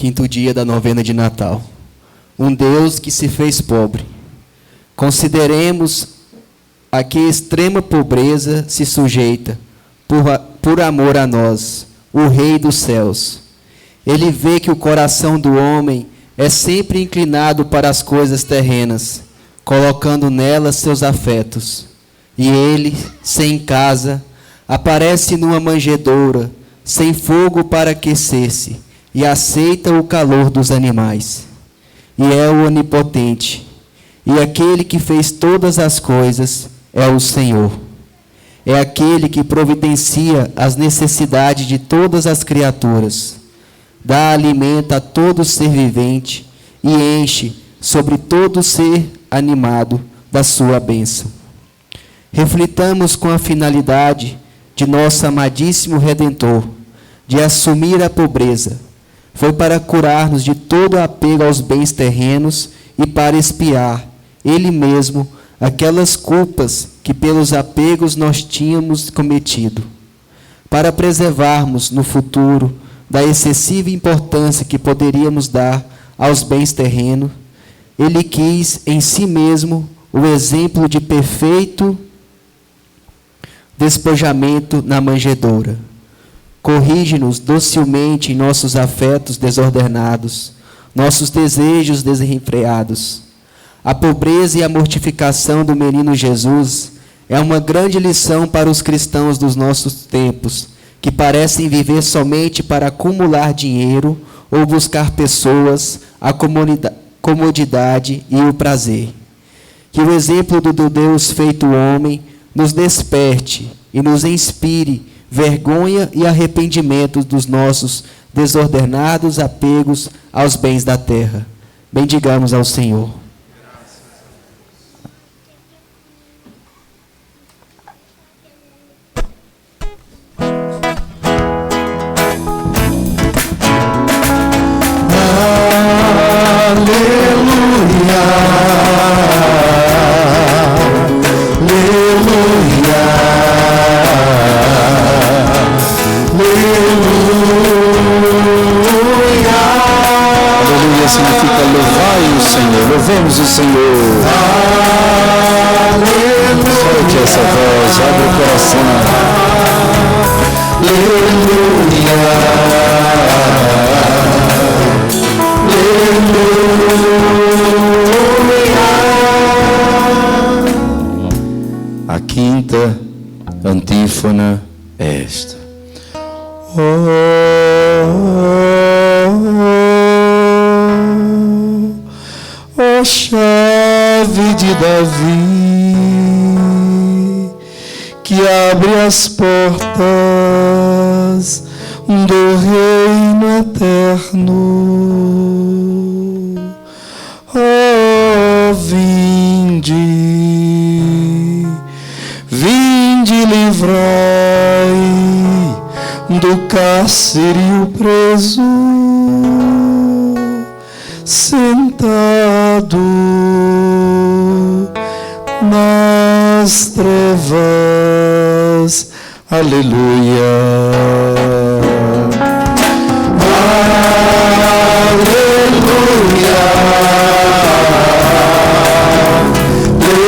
Quinto dia da novena de Natal. Um Deus que se fez pobre. Consideremos a que extrema pobreza se sujeita, por amor a nós, o Rei dos céus. Ele vê que o coração do homem é sempre inclinado para as coisas terrenas, colocando nelas seus afetos. E ele, sem casa, aparece numa manjedoura, sem fogo para aquecer-se, e aceita o calor dos animais. E é o onipotente, e aquele que fez todas as coisas é o Senhor. É aquele que providencia as necessidades de todas as criaturas, dá alimento a todo ser vivente e enche sobre todo ser animado da sua bênção. Reflitamos com a finalidade de nosso amadíssimo Redentor, de assumir a pobreza. Foi para curar-nos de todo apego aos bens terrenos e para expiar, Ele mesmo, aquelas culpas que pelos apegos nós tínhamos cometido. Para preservarmos no futuro da excessiva importância que poderíamos dar aos bens terrenos, Ele quis em si mesmo o exemplo de perfeito despojamento na manjedoura. Corrige-nos docilmente em nossos afetos desordenados, nossos desejos desenfreados. A pobreza e a mortificação do menino Jesus é uma grande lição para os cristãos dos nossos tempos, que parecem viver somente para acumular dinheiro ou buscar pessoas, a comodidade e o prazer. Que o exemplo do Deus feito homem nos desperte e nos inspire vergonha e arrependimento dos nossos desordenados apegos aos bens da terra. Bendigamos ao Senhor. Significa louvai o Senhor, louvemos o Senhor. Aleluia. Solte essa voz, abre o coração. Aleluia. A quinta antífona é esta. Ó chave de Davi, que abre as portas do reino eterno. Ó vinde, vinde livrai do cárcere o preso, sentado nas trevas. Aleluia. Aleluia.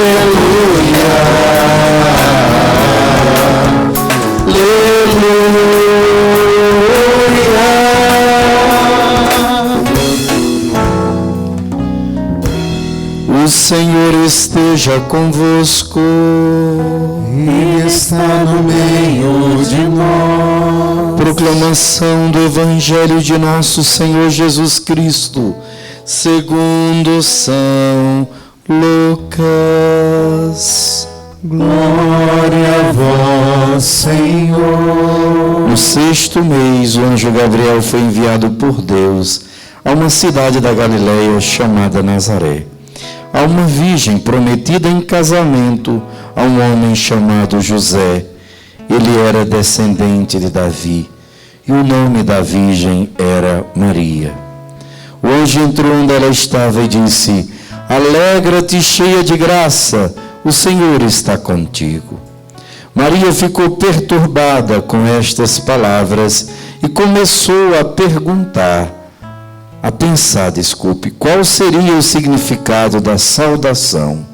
Aleluia. O Senhor esteja convosco. Ele está no meio de nós. Proclamação do Evangelho de nosso Senhor Jesus Cristo, segundo São Lucas. Glória a vós, Senhor. No 6º mês, o anjo Gabriel foi enviado por Deus a uma cidade da Galileia chamada Nazaré, a uma virgem prometida em casamento a um homem chamado José. Ele era descendente de Davi, e o nome da virgem era Maria. O anjo entrou onde ela estava e disse: Alegra-te, cheia de graça, o Senhor está contigo. Maria ficou perturbada com estas palavras e começou a perguntar: qual seria o significado da saudação.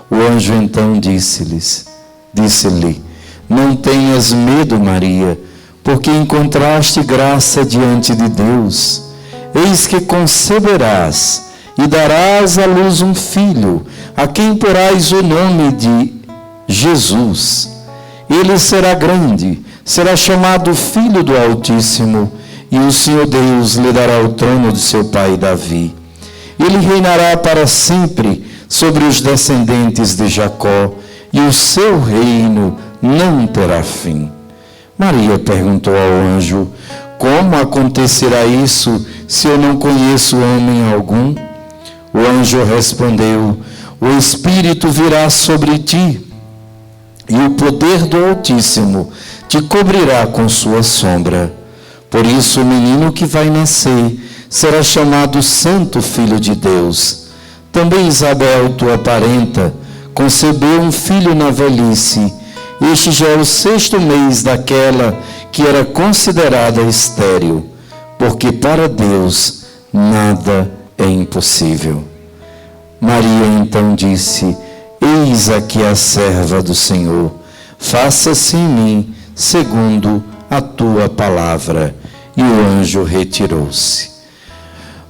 O anjo então disse-lhe: não tenhas medo, Maria, porque encontraste graça diante de Deus. Eis que conceberás e darás à luz um filho, a quem porás o nome de Jesus. Ele será grande, será chamado Filho do Altíssimo, e o Senhor Deus lhe dará o trono de seu pai Davi. Ele reinará para sempre sobre os descendentes de Jacó, e o seu reino não terá fim. Maria perguntou ao anjo: como acontecerá isso, se eu não conheço homem algum? O anjo respondeu: o Espírito virá sobre ti, e o poder do Altíssimo te cobrirá com sua sombra. Por isso o menino que vai nascer será chamado Santo Filho de Deus. Também Isabel, tua parenta, concebeu um filho na velhice. Este já é o 6º mês daquela que era considerada estéril, porque para Deus nada é impossível. Maria então disse: eis aqui a serva do Senhor, faça-se em mim segundo a tua palavra. E o anjo retirou-se.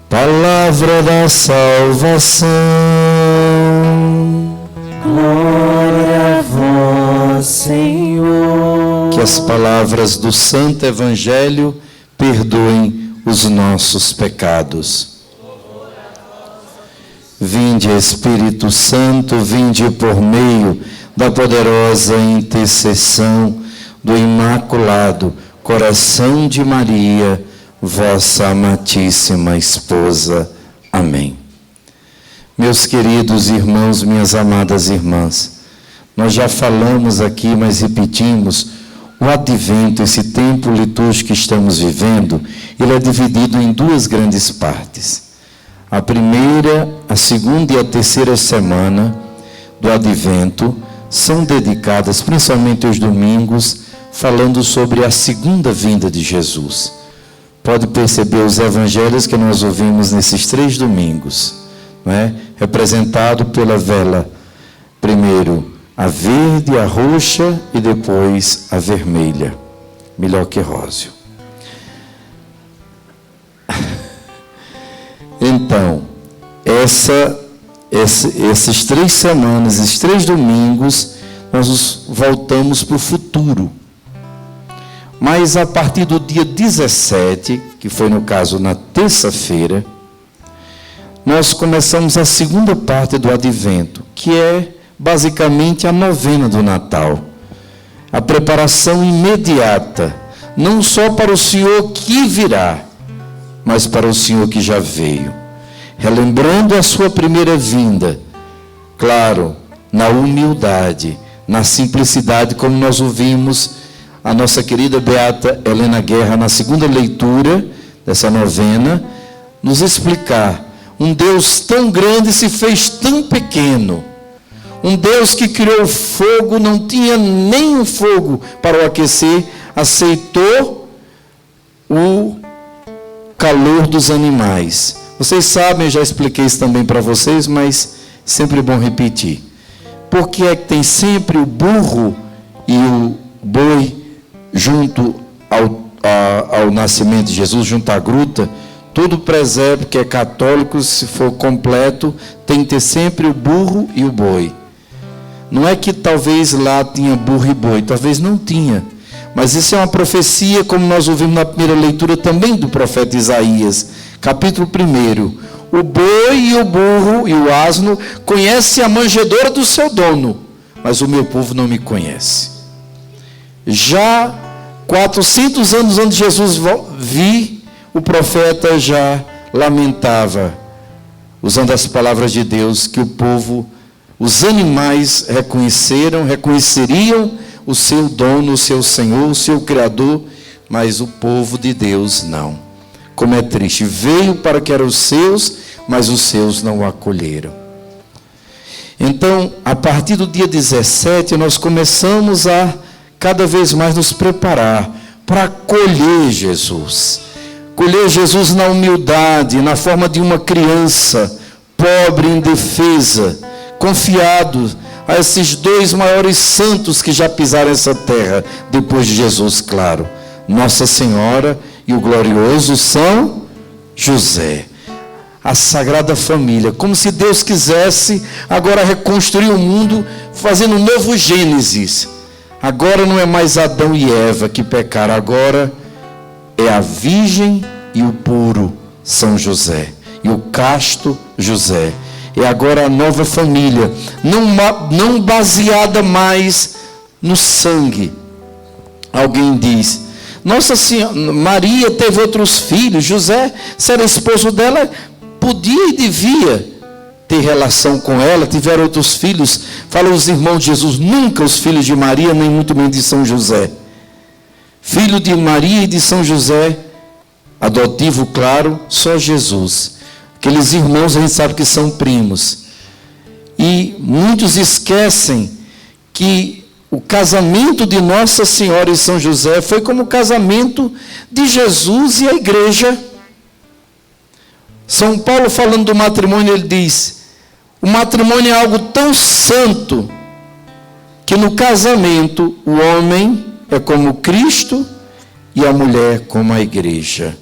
Palavra da salvação. Glória a vós, Senhor. Que as palavras do Santo Evangelho perdoem os nossos pecados. Vinde, Espírito Santo, vinde por meio da poderosa intercessão do Imaculado Coração de Maria, vossa amadíssima esposa. Amém. Meus queridos irmãos, minhas amadas irmãs, nós já falamos aqui, mas repetimos, o advento, esse tempo litúrgico que estamos vivendo, ele é dividido em 2 grandes partes. A primeira, a segunda e a terceira semana do advento são dedicadas, principalmente os domingos, falando sobre a segunda vinda de Jesus. Pode perceber os evangelhos que nós ouvimos nesses 3 domingos, não é? Representado pela vela, primeiro a verde, a roxa e depois a vermelha, melhor que róseo. Então, essas 3 semanas, esses 3 domingos, nós voltamos para o futuro. Mas a partir do dia 17, que foi no caso na terça-feira, nós começamos a segunda parte do advento, que é basicamente a novena do Natal. A preparação imediata, não só para o Senhor que virá, mas para o Senhor que já veio. Relembrando a sua primeira vinda, claro, na humildade, na simplicidade, como nós ouvimos a nossa querida Beata Helena Guerra, na segunda leitura dessa novena, nos explicar: um Deus tão grande se fez tão pequeno. Um Deus que criou o fogo, não tinha nem um fogo para o aquecer, aceitou o calor dos animais. Vocês sabem, eu já expliquei isso também para vocês, mas sempre é bom repetir. Por que é que tem sempre o burro e o boi junto ao nascimento de Jesus, junto à gruta? Todo presépio que é católico, se for completo, tem que ter sempre o burro e o boi. Não é que talvez lá tinha burro e boi, talvez não tinha. Mas isso é uma profecia, como nós ouvimos na primeira leitura também do profeta Isaías, capítulo 1. O boi e o burro e o asno conhecem a manjedoura do seu dono, mas o meu povo não me conhece. Já 400 anos antes de Jesus vir, o profeta já lamentava, usando as palavras de Deus, que o povo, os animais reconheceriam o seu dono, o seu Senhor, o seu Criador, mas o povo de Deus não. Como é triste, veio para que eram os seus, mas os seus não o acolheram. Então, a partir do dia 17, nós começamos a cada vez mais nos preparar para acolher Jesus. colher Jesus na humildade, na forma de uma criança, pobre, indefesa, confiado a esses dois maiores santos que já pisaram essa terra, depois de Jesus, claro, Nossa Senhora e o glorioso São José. A Sagrada Família, como se Deus quisesse agora reconstruir o mundo, fazendo um novo Gênesis. Agora não é mais Adão e Eva que pecaram, agora é a virgem e o puro São José, e o casto José. É agora a nova família, não baseada mais no sangue. Alguém diz: Nossa Senhora, Maria teve outros filhos, José, se era esposo dela, podia e devia ter relação com ela, tiveram outros filhos. Falam os irmãos de Jesus: nunca os filhos de Maria, nem muito menos de São José. Filho de Maria e de São José, adotivo, claro, só Jesus. Aqueles irmãos a gente sabe que são primos. E muitos esquecem que o casamento de Nossa Senhora e São José foi como o casamento de Jesus e a igreja. São Paulo, falando do matrimônio, ele diz: o matrimônio é algo tão santo que no casamento o homem é como Cristo e a mulher como a igreja.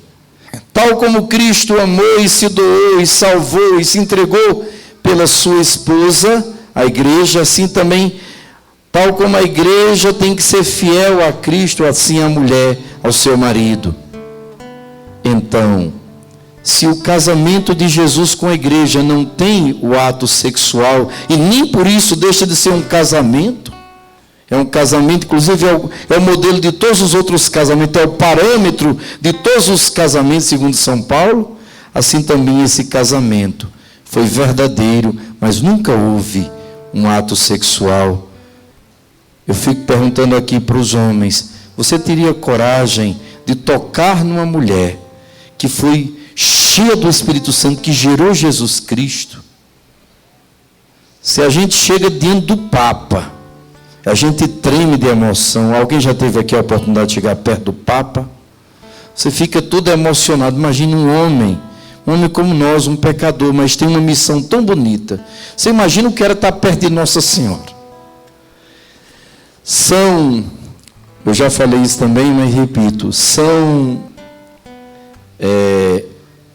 Tal como Cristo amou e se doou e salvou e se entregou pela sua esposa, a igreja, assim também, tal como a igreja tem que ser fiel a Cristo, assim a mulher ao seu marido. Então, se o casamento de Jesus com a igreja não tem o ato sexual, e nem por isso deixa de ser um casamento, é um casamento, inclusive é o modelo de todos os outros casamentos, é o parâmetro de todos os casamentos, segundo São Paulo, assim também esse casamento foi verdadeiro, mas nunca houve um ato sexual. Eu fico perguntando aqui para os homens: você teria coragem de tocar numa mulher que foi cheia do Espírito Santo, que gerou Jesus Cristo? Se a gente chega diante do Papa, a gente treme de emoção. Alguém já teve aqui a oportunidade de chegar perto do Papa? Você fica todo emocionado. Imagina um homem como nós, um pecador, mas tem uma missão tão bonita. Você imagina o que era estar perto de Nossa Senhora. Eu já falei isso também, mas repito, São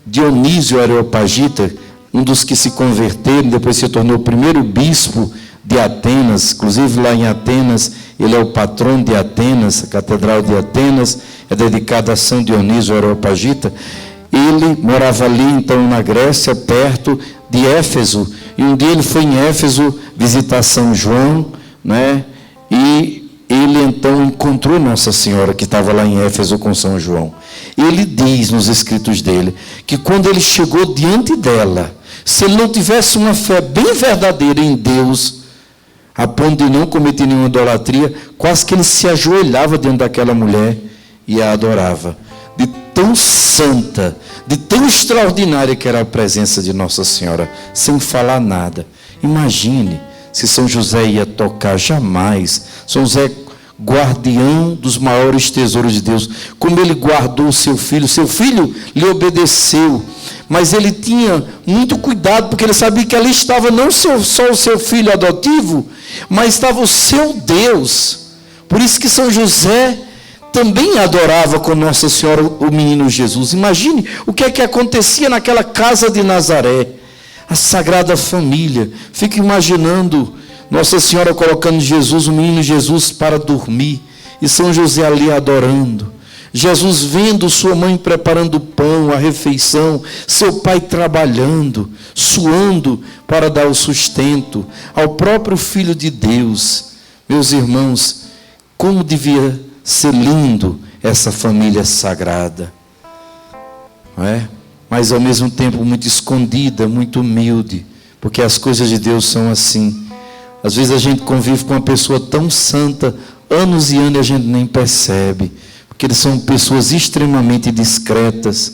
Dionísio Areopagita, um dos que se converteram, depois se tornou o primeiro bispo de Atenas, inclusive lá em Atenas, ele é o patrono de Atenas, a Catedral de Atenas é dedicada a São Dionísio Areopagita. Ele morava ali, então, na Grécia, perto de Éfeso, e um dia ele foi em Éfeso visitar São João, né? E ele, então, encontrou Nossa Senhora, que estava lá em Éfeso com São João. Ele diz nos escritos dele, que quando ele chegou diante dela, se ele não tivesse uma fé bem verdadeira em Deus, a ponto de não cometer nenhuma idolatria, quase que ele se ajoelhava diante daquela mulher e a adorava. De tão santa, de tão extraordinária que era a presença de Nossa Senhora, sem falar nada. Imagine se São José ia tocar. Jamais. São José, guardião dos maiores tesouros de Deus, como ele guardou o seu filho lhe obedeceu, mas ele tinha muito cuidado, porque ele sabia que ali estava não só o seu filho adotivo, mas estava o seu Deus. Por isso que São José também adorava com Nossa Senhora o menino Jesus. Imagine o que é que acontecia naquela casa de Nazaré, a Sagrada Família. Fica imaginando Nossa Senhora colocando Jesus, o menino Jesus, para dormir, e São José ali adorando. Jesus vendo sua mãe preparando o pão, a refeição, seu pai trabalhando, suando para dar o sustento ao próprio Filho de Deus. Meus irmãos, como devia ser lindo essa família sagrada, não é? Mas ao mesmo tempo muito escondida, muito humilde, porque as coisas de Deus são assim. Às vezes a gente convive com uma pessoa tão santa, anos e anos, e a gente nem percebe, porque eles são pessoas extremamente discretas.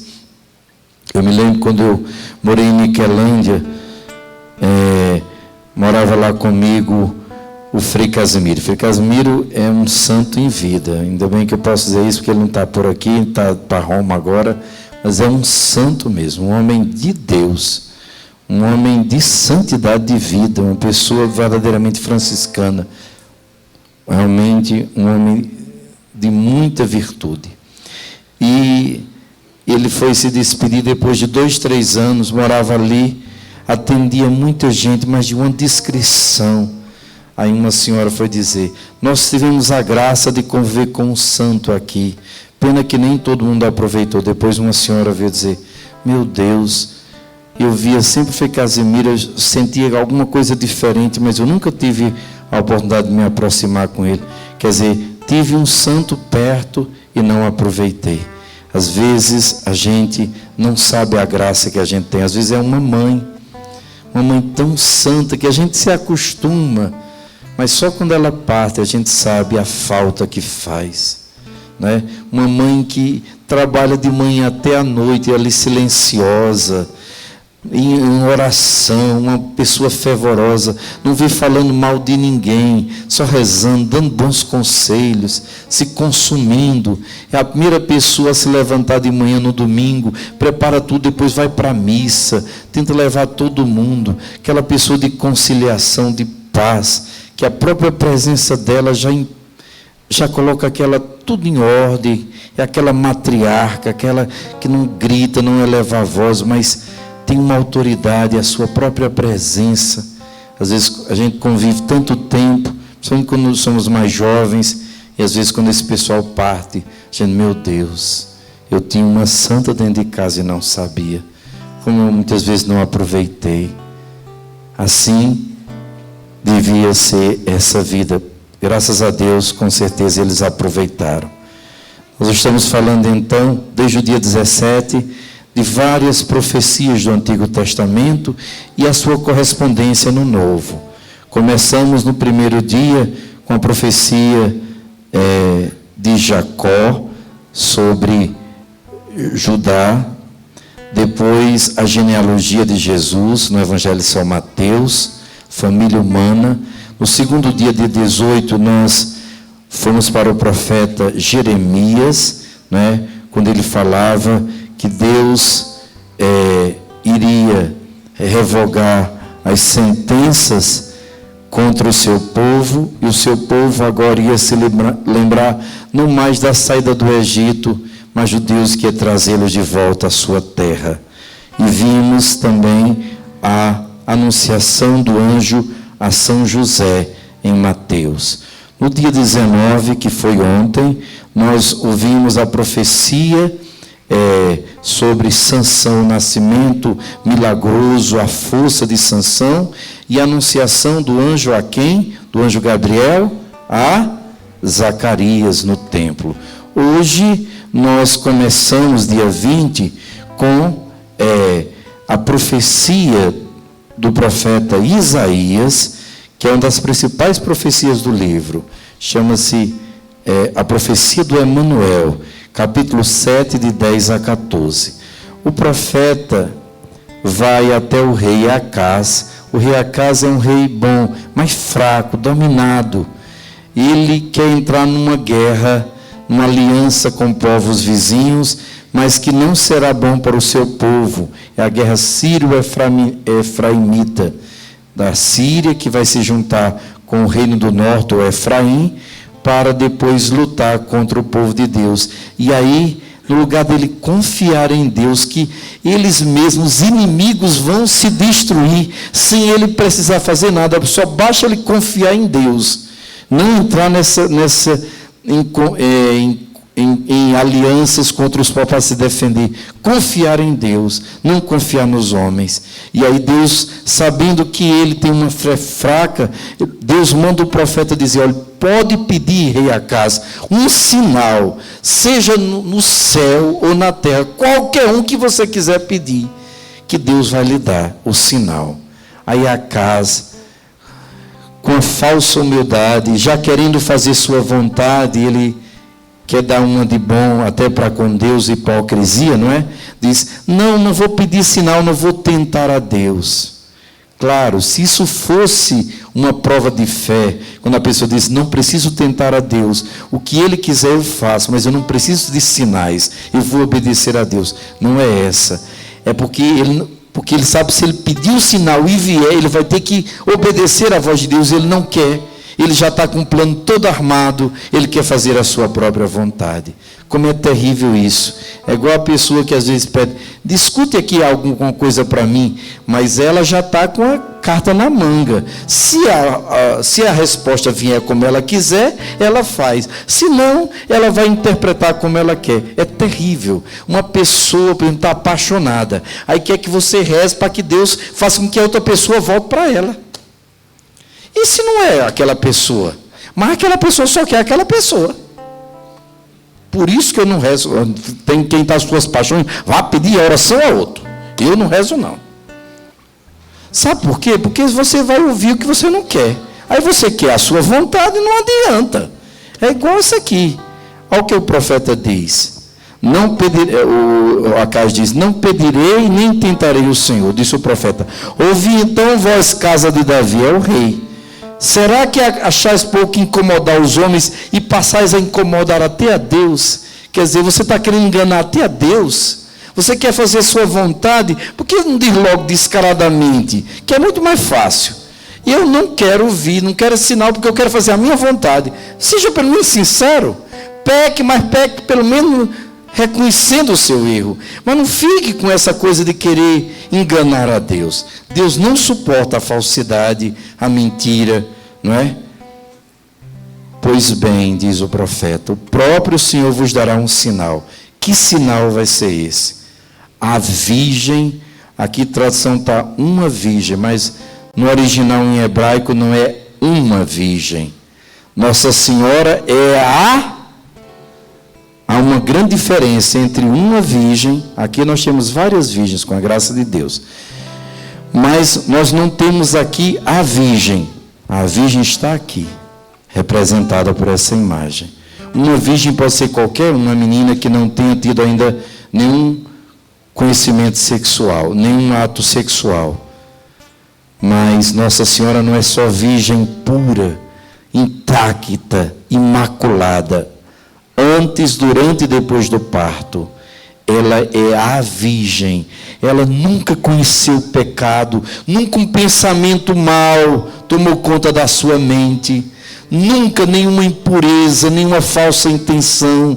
Eu me lembro quando eu morei em Niquelândia, morava lá comigo o Frei Casimiro. Frei Casimiro é um santo em vida. Ainda bem que eu posso dizer isso, porque ele não está por aqui, está para Roma agora. mas é um santo mesmo, um homem de Deus, um homem de santidade de vida, uma pessoa verdadeiramente franciscana, realmente um homem de muita virtude. E ele foi se despedir depois de 2, 3 anos, morava ali, atendia muita gente, mas de uma discrição. Aí uma senhora foi dizer: nós tivemos a graça de conviver com um santo aqui, pena que nem todo mundo aproveitou. Depois uma senhora veio dizer: meu Deus, eu via sempre Frei Casimiro, eu sentia alguma coisa diferente, mas eu nunca tive a oportunidade de me aproximar com ele. Quer dizer, tive um santo perto e não aproveitei. Às vezes a gente não sabe a graça que a gente tem. Às vezes é uma mãe tão santa que a gente se acostuma, mas só quando ela parte a gente sabe a falta que faz, né? Uma mãe que trabalha de manhã até a noite, ali silenciosa, em oração, uma pessoa fervorosa, não vê falando mal de ninguém, só rezando, dando bons conselhos, se consumindo. É a primeira pessoa a se levantar de manhã no domingo, prepara tudo, depois vai para a missa, tenta levar todo mundo. Aquela pessoa de conciliação, de paz, que a própria presença dela já coloca aquela tudo em ordem. É aquela matriarca, aquela que não grita, não eleva a voz, mas tem uma autoridade, a sua própria presença. Às vezes a gente convive tanto tempo, principalmente quando somos mais jovens, e às vezes quando esse pessoal parte, a gente, meu Deus, eu tinha uma santa dentro de casa e não sabia, como eu muitas vezes não aproveitei. Assim devia ser essa vida. Graças a Deus, com certeza eles aproveitaram. Nós estamos falando então, desde o dia 17, de várias profecias do Antigo Testamento e a sua correspondência no Novo. Começamos no primeiro dia com a profecia de Jacó sobre Judá, depois a genealogia de Jesus no Evangelho de São Mateus, família humana. No segundo dia de 18 nós fomos para o profeta Jeremias, né, quando ele falava que Deus iria revogar as sentenças contra o seu povo, e o seu povo agora ia se lembrar não mais da saída do Egito, mas do Deus que ia trazê-los de volta à sua terra. E vimos também a anunciação do anjo a São José em Mateus. No dia 19, que foi ontem, nós ouvimos a profecia sobre Sansão, o nascimento milagroso, a força de Sansão, e a anunciação do anjo a quem? Do anjo Gabriel a Zacarias no templo. Hoje nós começamos, dia 20, com a profecia do profeta Isaías, que é uma das principais profecias do livro. Chama-se a profecia do Emanuel, capítulo 7, de 10 a 14. O profeta vai até o rei Acaz. O rei Acaz é um rei bom, mas fraco, dominado. Ele quer entrar numa guerra, numa aliança com povos vizinhos, mas que não será bom para o seu povo. É a guerra sírio-efraimita, da Síria, que vai se juntar com o reino do norte, o Efraim, para depois lutar contra o povo de Deus. E aí, no lugar dele confiar em Deus, que eles mesmos, inimigos, vão se destruir, sem ele precisar fazer nada, só basta ele confiar em Deus, não entrar em alianças contra os povos para se defender, confiar em Deus, não confiar nos homens. E aí Deus, sabendo que ele tem uma fé fraca, Deus manda o profeta dizer: olha, pode pedir, rei Acaz, um sinal, seja no céu ou na terra, qualquer um que você quiser pedir, que Deus vai lhe dar o sinal. Aí Acaz, com a falsa humildade, já querendo fazer sua vontade, ele quer dar uma de bom até para com Deus, hipocrisia, não é? Diz: não vou pedir sinal, não vou tentar a Deus. Claro, se isso fosse uma prova de fé, quando a pessoa diz, não preciso tentar a Deus, o que Ele quiser eu faço, mas eu não preciso de sinais, eu vou obedecer a Deus. Não é essa. É porque ele sabe, se ele pedir o sinal e vier, ele vai ter que obedecer à voz de Deus. Ele não quer. Ele já está com um plano todo armado, ele quer fazer a sua própria vontade. Como é terrível isso. É igual a pessoa que às vezes pede, discute aqui alguma coisa para mim, mas ela já está com a carta na manga. Se a resposta vier como ela quiser, ela faz. Se não, ela vai interpretar como ela quer. É terrível. Uma pessoa, por exemplo, está apaixonada, aí quer que você reze para que Deus faça com que a outra pessoa volte para ela. E se não é aquela pessoa? Mas aquela pessoa só quer aquela pessoa. Por isso que eu não rezo. Tem quem está as suas paixões, vá pedir a oração a outro. Eu não rezo, não. Sabe por quê? Porque você vai ouvir o que você não quer. Aí você quer a sua vontade e não adianta. É igual isso aqui. Olha o que o profeta diz. Não pedirei, o Acais diz, não pedirei nem tentarei o Senhor, disse o profeta. Ouvi então vós, casa de Davi, é o rei. Será que achais pouco incomodar os homens e passais a incomodar até a Deus? Quer dizer, você está querendo enganar até a Deus? Você quer fazer sua vontade? Por que não diz logo descaradamente? Que é muito mais fácil. E eu não quero ouvir, não quero sinal, porque eu quero fazer a minha vontade. Seja pelo menos sincero. Peque, mas peque pelo menos reconhecendo o seu erro. Mas não fique com essa coisa de querer enganar a Deus. Deus não suporta a falsidade, a mentira, não é? Pois bem, diz o profeta, o próprio Senhor vos dará um sinal. Que sinal vai ser esse? A virgem, aqui a tradução está uma virgem, mas no original em hebraico não é uma virgem. Nossa Senhora é Há uma grande diferença entre uma virgem, aqui nós temos várias virgens, com a graça de Deus. Mas nós não temos aqui a virgem. A virgem está aqui, representada por essa imagem. Uma virgem pode ser qualquer uma menina que não tenha tido ainda nenhum conhecimento sexual, nenhum ato sexual. Mas Nossa Senhora não é só virgem pura, intacta, imaculada. Antes, durante e depois do parto, ela é a virgem. Ela nunca conheceu o pecado, nunca um pensamento mau tomou conta da sua mente, nunca nenhuma impureza, nenhuma falsa intenção,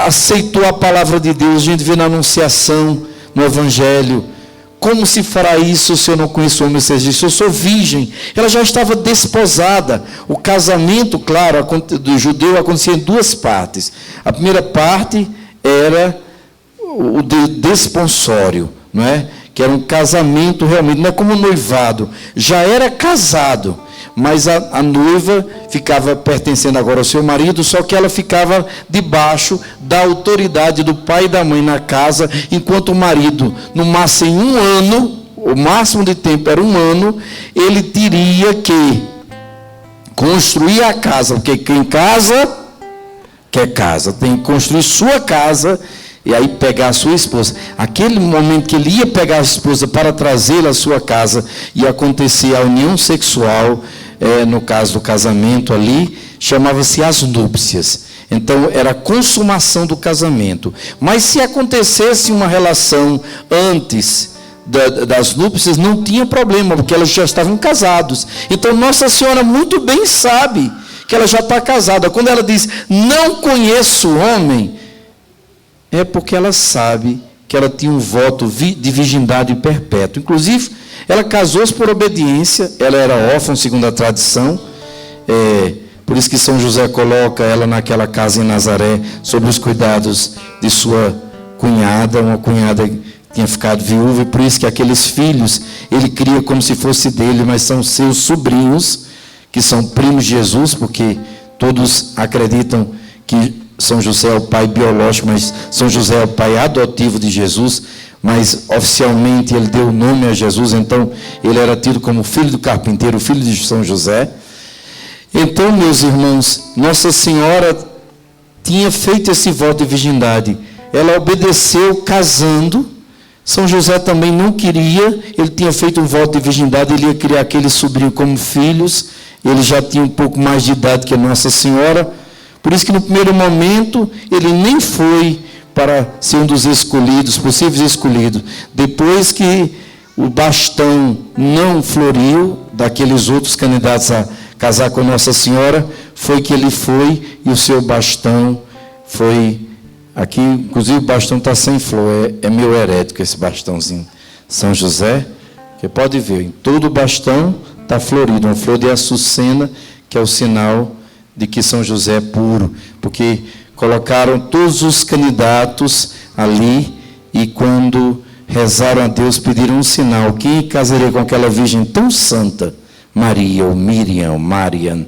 aceitou a palavra de Deus. A gente vê na Anunciação, no Evangelho. Como se fará isso se eu não conheço o homem? Você diz, eu sou virgem. Ela já estava desposada. O casamento, claro, do judeu acontecia em duas partes. A primeira parte era o desponsório, não é? Que era um casamento realmente, não é como noivado. Já era casado, mas a noiva ficava pertencendo agora ao seu marido, só que ela ficava debaixo da autoridade do pai e da mãe na casa, enquanto o marido, no máximo em 1 ano, o máximo de tempo era 1 ano, ele teria que construir a casa, porque quem casa, quer casa, tem que construir sua casa, e aí pegar a sua esposa. Aquele momento que ele ia pegar a esposa para trazê-la à sua casa, e acontecer a união sexual, no caso do casamento ali, chamava-se as núpcias. Então, era a consumação do casamento. Mas se acontecesse uma relação antes das núpcias, não tinha problema, porque elas já estavam casados. Então, Nossa Senhora muito bem sabe que ela já está casada. Quando ela diz, não conheço o homem, é porque ela sabe que ela tinha um voto de virgindade perpétua. Inclusive, ela casou-se por obediência, ela era órfã, segundo a tradição, por isso que São José coloca ela naquela casa em Nazaré, sob os cuidados de sua cunhada, uma cunhada que tinha ficado viúva, e por isso que aqueles filhos, ele cria como se fosse dele, mas são seus sobrinhos, que são primos de Jesus, porque todos acreditam que São José é o pai biológico, mas São José é o pai adotivo de Jesus, mas oficialmente ele deu o nome a Jesus, então ele era tido como filho do carpinteiro, filho de São José. Então, meus irmãos, Nossa Senhora tinha feito esse voto de virgindade. Ela obedeceu casando, São José também não queria, ele tinha feito um voto de virgindade, ele ia criar aquele sobrinho como filhos, ele já tinha um pouco mais de idade que a Nossa Senhora, por isso que no primeiro momento ele nem foi para ser um dos escolhidos, possíveis escolhidos. Depois que o bastão não floriu, daqueles outros candidatos a casar com Nossa Senhora, foi que ele foi e o seu bastão foi... Aqui, inclusive, o bastão está sem flor, é meio herético esse bastãozinho. São José, que pode ver, em todo o bastão está florido, uma flor de açucena, que é o sinal de que São José é puro, porque colocaram todos os candidatos ali e quando rezaram a Deus, pediram um sinal, quem casaria com aquela virgem tão santa, Maria, ou Miriam, Marian.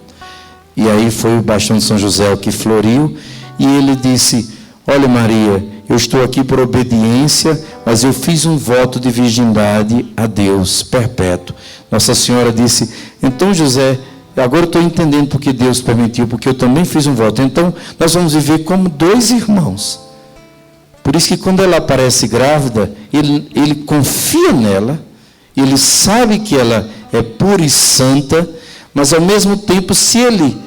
E aí foi o bastão de São José o que floriu, e ele disse: olha, Maria, eu estou aqui por obediência, mas eu fiz um voto de virgindade a Deus, perpétuo. Nossa Senhora disse: então, José, agora eu estou entendendo porque Deus permitiu, porque eu também fiz um voto. Então, nós vamos viver como dois irmãos. Por isso que quando ela aparece grávida, ele confia nela, ele sabe que ela é pura e santa, mas ao mesmo tempo, se ele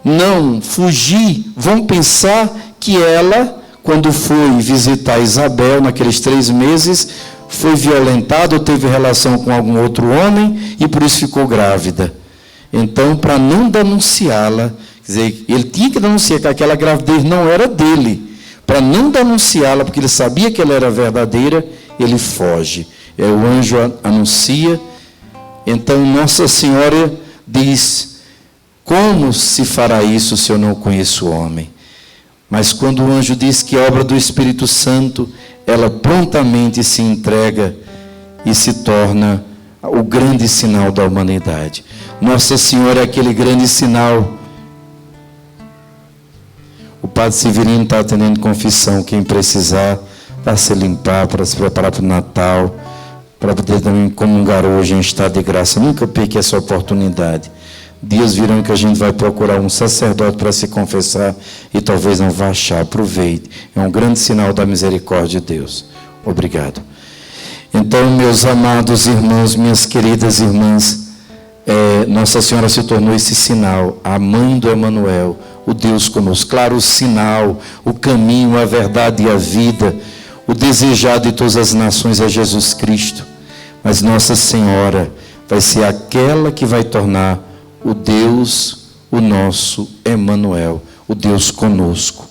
não fugir, vão pensar que ela, quando foi visitar Isabel, naqueles 3 meses, foi violentada ou teve relação com algum outro homem e por isso ficou grávida. Então, para não denunciá-la, quer dizer, ele tinha que denunciar que aquela gravidez não era dele. Para não denunciá-la, porque ele sabia que ela era verdadeira, ele foge. O anjo anuncia. Então, Nossa Senhora diz: como se fará isso se eu não conheço o homem? Mas quando o anjo diz que é obra do Espírito Santo, ela prontamente se entrega e se torna o grande sinal da humanidade. Nossa Senhora é aquele grande sinal. O Padre Severino está atendendo confissão. Quem precisar, para se limpar, para se preparar para o Natal, para poder também comungar hoje em estado de graça. Nunca perca essa oportunidade. Dias virão que a gente vai procurar um sacerdote para se confessar e talvez não vá achar. Aproveite. É um grande sinal da misericórdia de Deus. Obrigado. Então, meus amados irmãos, minhas queridas irmãs, Nossa Senhora se tornou esse sinal, a mãe do Emanuel, o Deus conosco. Claro, o sinal, o caminho, a verdade e a vida, o desejado de todas as nações é Jesus Cristo. Mas Nossa Senhora vai ser aquela que vai tornar o Deus, o nosso Emanuel, o Deus conosco.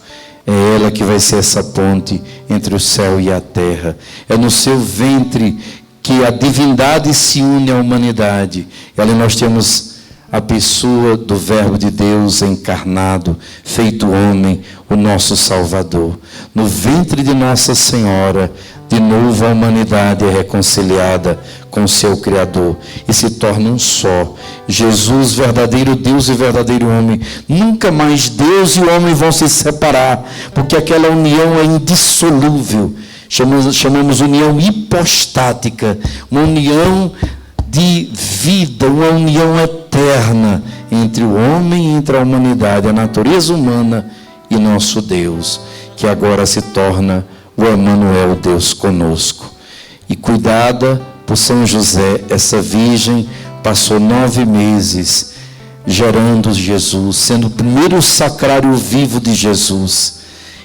É ela que vai ser essa ponte entre o céu e a terra. É no seu ventre que a divindade se une à humanidade. E ali nós temos a pessoa do Verbo de Deus encarnado, feito homem, o nosso Salvador. No ventre de Nossa Senhora, de novo a humanidade é reconciliada com o seu Criador e se torna um só. Jesus, verdadeiro Deus e verdadeiro homem. Nunca mais Deus e o homem vão se separar, porque aquela união é indissolúvel. Chamamos união hipostática, uma união de vida, uma união eterna entre o homem e entre a humanidade, a natureza humana e nosso Deus, que agora se torna o Emanuel, Deus conosco. E cuidada por São José, essa virgem passou 9 meses gerando Jesus, sendo o primeiro sacrário vivo de Jesus.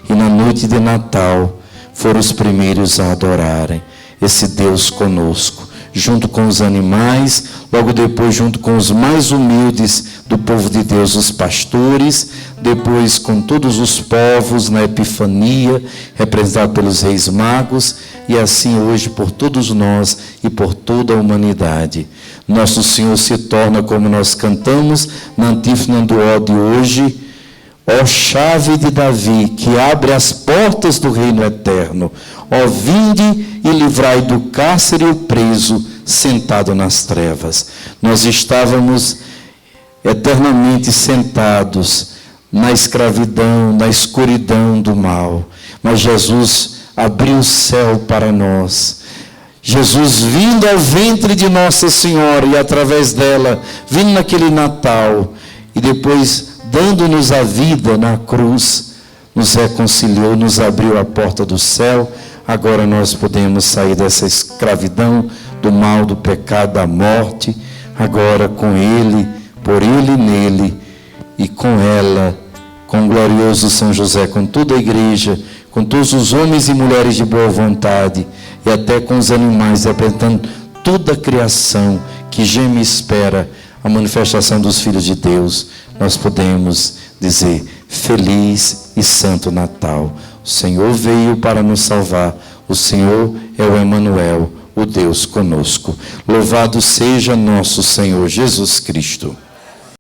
E na noite de Natal foram os primeiros a adorarem esse Deus conosco, junto com os animais, logo depois junto com os mais humildes do povo de Deus, os pastores, depois com todos os povos na Epifania, representado pelos reis magos, e assim hoje por todos nós e por toda a humanidade. Nosso Senhor se torna, como nós cantamos na antífona do ó de hoje: ó chave de Davi, que abre as portas do reino eterno, ó vinde e livrai do cárcere o preso sentado nas trevas. Nós estávamos eternamente sentados na escravidão, na escuridão do mal, mas Jesus abriu o céu para nós. Jesus vindo ao ventre de Nossa Senhora e através dela, vindo naquele Natal e depois dando-nos a vida na cruz, nos reconciliou, nos abriu a porta do céu, agora nós podemos sair dessa escravidão, do mal, do pecado, da morte, agora com Ele, por Ele e nele, e com ela, com o glorioso São José, com toda a igreja, com todos os homens e mulheres de boa vontade, e até com os animais, representando toda a criação que geme e espera a manifestação dos filhos de Deus, nós podemos dizer: feliz e santo Natal. O Senhor veio para nos salvar, o Senhor é o Emanuel, o Deus conosco. Louvado seja nosso Senhor Jesus Cristo.